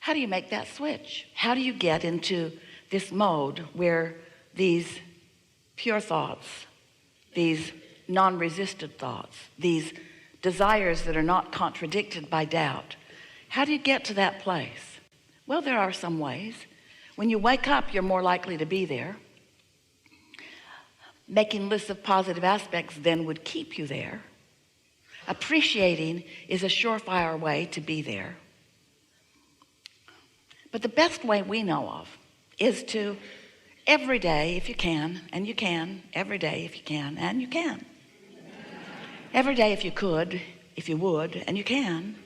How do you make that switch? How do you get into this mode where these pure thoughts, these non-resisted thoughts, these desires that are not contradicted by doubt, how do you get to that place? Well, there are some ways. When you wake up, you're more likely to be there. Making lists of positive aspects then would keep you there. Appreciating is a surefire way to be there. But the best way we know of is to every day, if you can, and you can, every day if you can, and you can. Every day if you could, if you would, and you can.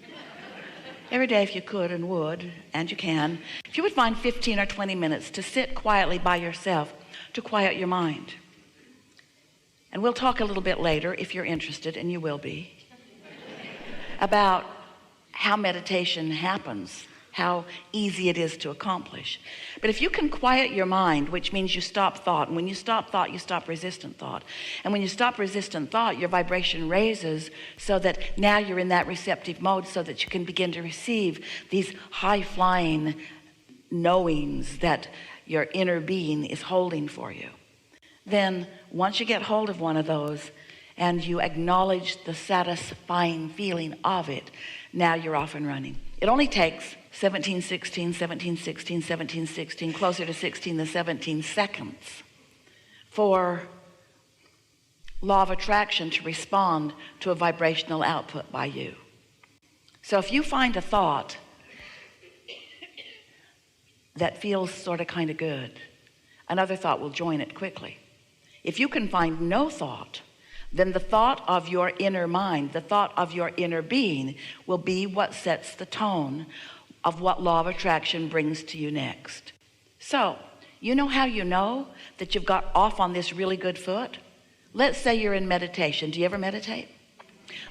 Every day if you could and would, and you can. If you would find 15 or 20 minutes to sit quietly by yourself, to quiet your mind. And we'll talk a little bit later, if you're interested, and you will be, about how meditation happens, how easy it is to accomplish. But if you can quiet your mind, which means you stop thought, and when you stop thought, you stop resistant thought. And when you stop resistant thought, your vibration raises so that now you're in that receptive mode so that you can begin to receive these high-flying knowings that your inner being is holding for you. Then once you get hold of one of those and you acknowledge the satisfying feeling of it, now you're off and running. It only takes 17, 16, 17, 16, 17, 16, closer to 16 to 17 seconds for law of attraction to respond to a vibrational output by you. So if you find a thought that feels sort of kind of good, another thought will join it quickly. If you can find no thought, then the thought of your inner mind, the thought of your inner being will be what sets the tone of what law of attraction brings to you next. So, you know how you know that you've got off on this really good foot? Let's say you're in meditation. Do you ever meditate?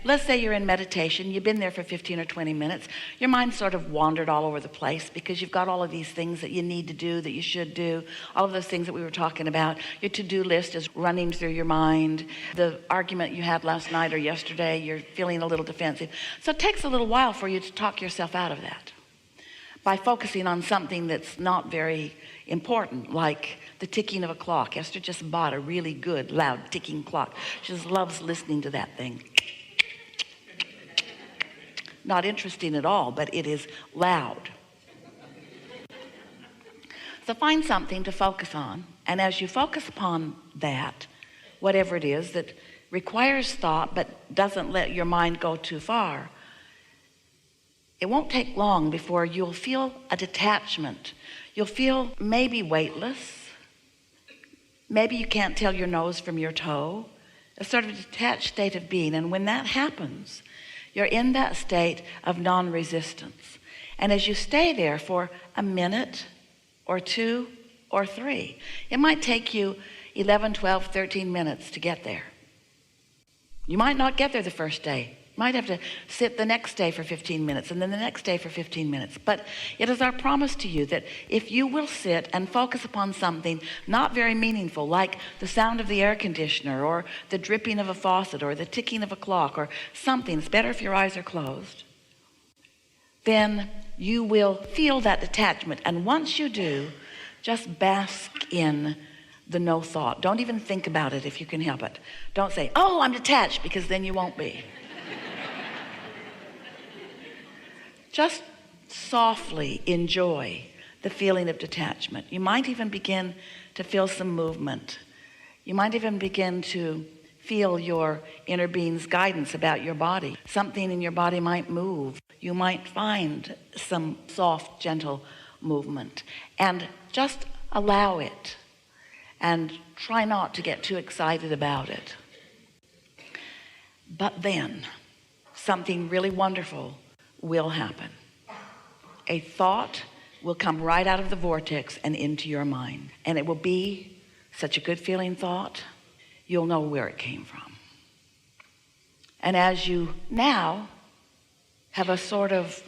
Let's say you're in meditation, you've been there for 15 or 20 minutes, your mind sort of wandered all over the place because you've got all of these things that you need to do, that you should do, all of those things that we were talking about. Your to-do list is running through your mind. The argument you had last night or yesterday, you're feeling a little defensive. So it takes a little while for you to talk yourself out of that by focusing on something that's not very important, like the ticking of a clock. Esther just bought a really good, loud ticking clock. She just loves listening to that thing. Not interesting at all, but it is loud. So find something to focus on, and as you focus upon that, whatever it is that requires thought but doesn't let your mind go too far, it won't take long before you'll feel a detachment. You'll feel maybe weightless. Maybe you can't tell your nose from your toe. A sort of detached state of being, and when that happens, you're in that state of non-resistance. And as you stay there for a minute or 2 or 3, it might take you 11, 12, 13 minutes to get there. You might not get there the first day. You might have to sit the next day for 15 minutes and then the next day for 15 minutes. But it is our promise to you that if you will sit and focus upon something not very meaningful, like the sound of the air conditioner or the dripping of a faucet or the ticking of a clock or something, it's better if your eyes are closed, then you will feel that detachment. And once you do, just bask in the no thought. Don't even think about it if you can help it. Don't say, oh, I'm detached, because then you won't be. Just softly enjoy the feeling of detachment. You might even begin to feel some movement. You might even begin to feel your inner being's guidance about your body. Something in your body might move. You might find some soft, gentle movement. And just allow it. And try not to get too excited about it. But then, something really wonderful will happen. A thought will come right out of the vortex and into your mind. And it will be such a good feeling thought, you'll know where it came from. And as you now have a sort of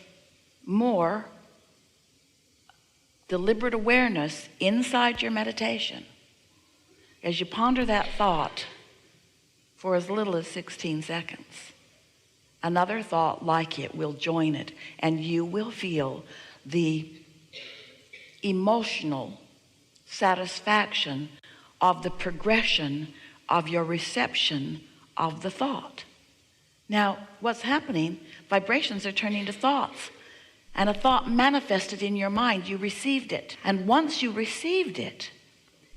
more deliberate awareness inside your meditation, as you ponder that thought for as little as 16 seconds, another thought like it will join it, and you will feel the emotional satisfaction of the progression of your reception of the thought. Now, what's happening? Vibrations are turning to thoughts. And a thought manifested in your mind, you received it. And once you received it,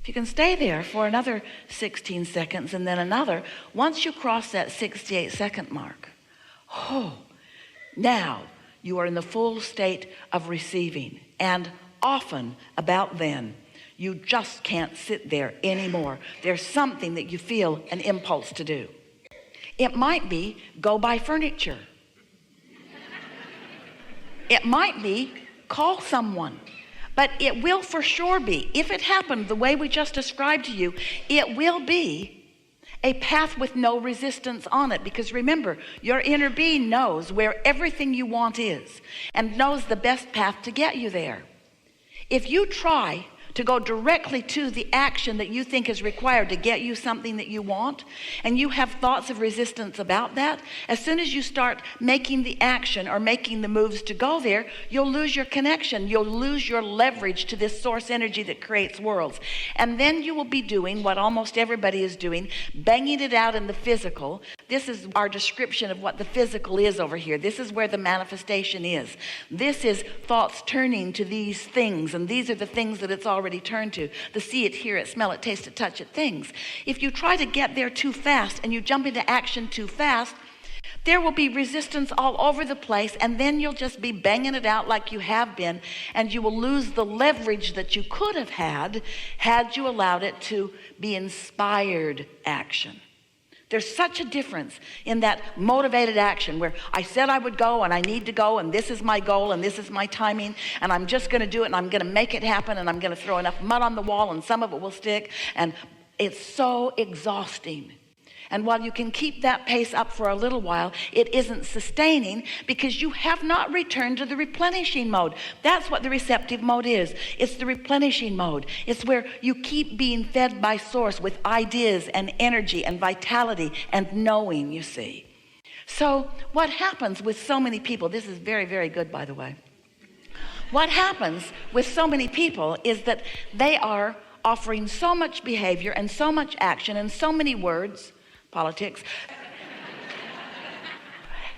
if you can stay there for another 16 seconds and then another, once you cross that 68-second mark, now you are in the full state of receiving. And often about then, you just can't sit there anymore. There's something that you feel an impulse to do. It might be go buy furniture. It might be call someone. But it will for sure be, if it happened the way we just described to you, it will be a path with no resistance on it. Because remember, your inner being knows where everything you want is and knows the best path to get you there. If you try to go directly to the action that you think is required to get you something that you want, and you have thoughts of resistance about that, as soon as you start making the action or making the moves to go there, you'll lose your connection. You'll lose your leverage to this source energy that creates worlds. And then you will be doing what almost everybody is doing, banging it out in the physical. This is our description of what the physical is over here. This is where the manifestation is. This is thoughts turning to these things, and these are the things that it's already turned to. The see it, hear it, smell it, taste it, touch it things. If you try to get there too fast and you jump into action too fast, there will be resistance all over the place, and then you'll just be banging it out like you have been, and you will lose the leverage that you could have had you allowed it to be inspired action. There's such a difference in that motivated action where I said I would go and I need to go and this is my goal and this is my timing and I'm just going to do it and I'm going to make it happen and I'm going to throw enough mud on the wall and some of it will stick, and it's so exhausting. And while you can keep that pace up for a little while, it isn't sustaining because you have not returned to the replenishing mode. That's what the receptive mode is. It's the replenishing mode. It's where you keep being fed by source with ideas and energy and vitality and knowing, you see. So what happens with so many people, this is very, very good, by the way. What happens with so many people is that they are offering so much behavior and so much action and so many words, politics,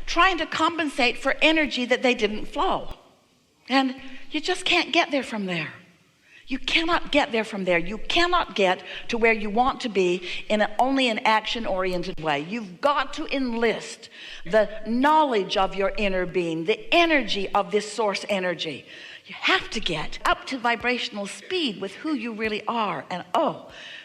trying to compensate for energy that they didn't flow. And you just can't get there from there. You cannot get there from there. You cannot get to where you want to be in only an action-oriented way. You've got to enlist the knowledge of your inner being, the energy of this source energy. You have to get up to vibrational speed with who you really are. And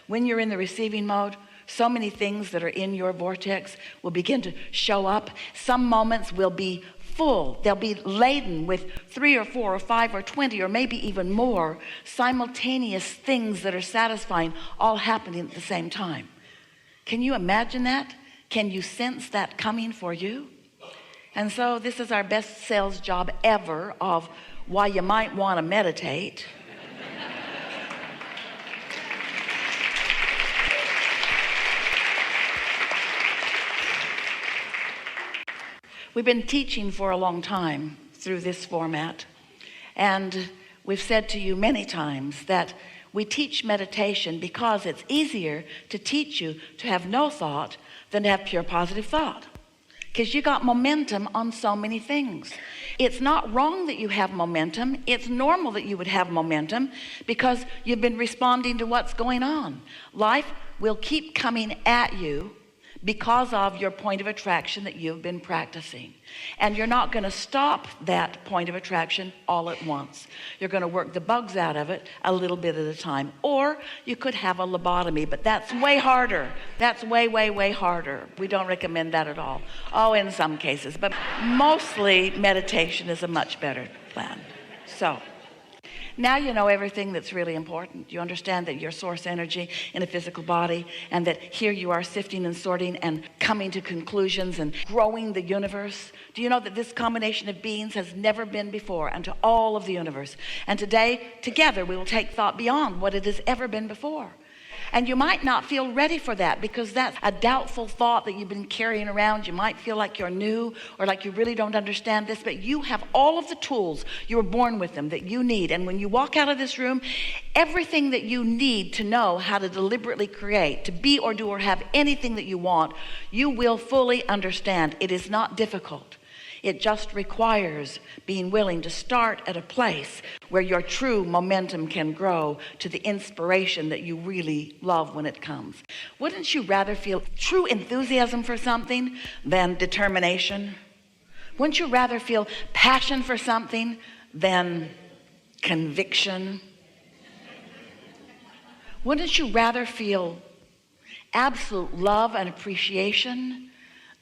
when you're in the receiving mode, so many things that are in your vortex will begin to show up. Some moments will be full. They'll be laden with 3 or 4 or 5 or 20 or maybe even more simultaneous things that are satisfying, all happening at the same time. Can you imagine that? Can you sense that coming for you? And so this is our best sales job ever of why you might want to meditate. We've been teaching for a long time through this format, and we've said to you many times that we teach meditation because it's easier to teach you to have no thought than to have pure positive thought, because you got momentum on so many things. It's not wrong that you have momentum. It's normal that you would have momentum because you've been responding to what's going on. Life will keep coming at you because of your point of attraction that you've been practicing. And you're not going to stop that point of attraction all at once. You're going to work the bugs out of it a little bit at a time. Or you could have a lobotomy, but that's way harder. That's way, way, way harder. We don't recommend that at all. In some cases, but mostly meditation is a much better plan. So now you know everything that's really important. You understand that your source energy in a physical body, and that here you are sifting and sorting and coming to conclusions and growing the universe. Do you know that this combination of beings has never been before unto all of the universe? And today, together, we will take thought beyond what it has ever been before. And you might not feel ready for that because that's a doubtful thought that you've been carrying around. You might feel like you're new or like you really don't understand this, but you have all of the tools. You were born with them that you need. And when you walk out of this room, everything that you need to know how to deliberately create, to be or do or have anything that you want, you will fully understand. It is not difficult. It just requires being willing to start at a place where your true momentum can grow to the inspiration that you really love when it comes. Wouldn't you rather feel true enthusiasm for something than determination? Wouldn't you rather feel passion for something than conviction? Wouldn't you rather feel absolute love and appreciation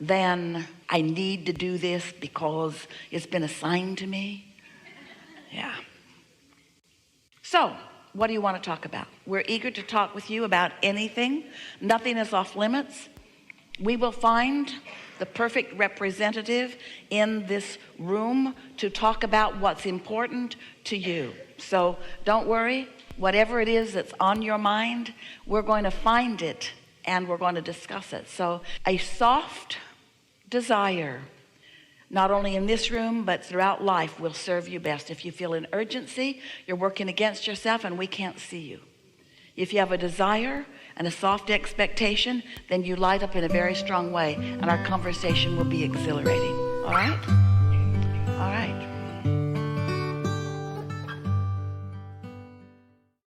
than I need to do this because it's been assigned to me? Yeah. So, what do you want to talk about? We're eager to talk with you about anything. Nothing is off limits. We will find the perfect representative in this room to talk about what's important to you. So, don't worry. Whatever it is that's on your mind, we're going to find it and we're going to discuss it. So, a soft desire, not only in this room but throughout life, will serve you best. If you feel an urgency, you're working against yourself and we can't see you. If you have a desire and a soft expectation, then you light up in a very strong way and our conversation will be exhilarating. All right? All right.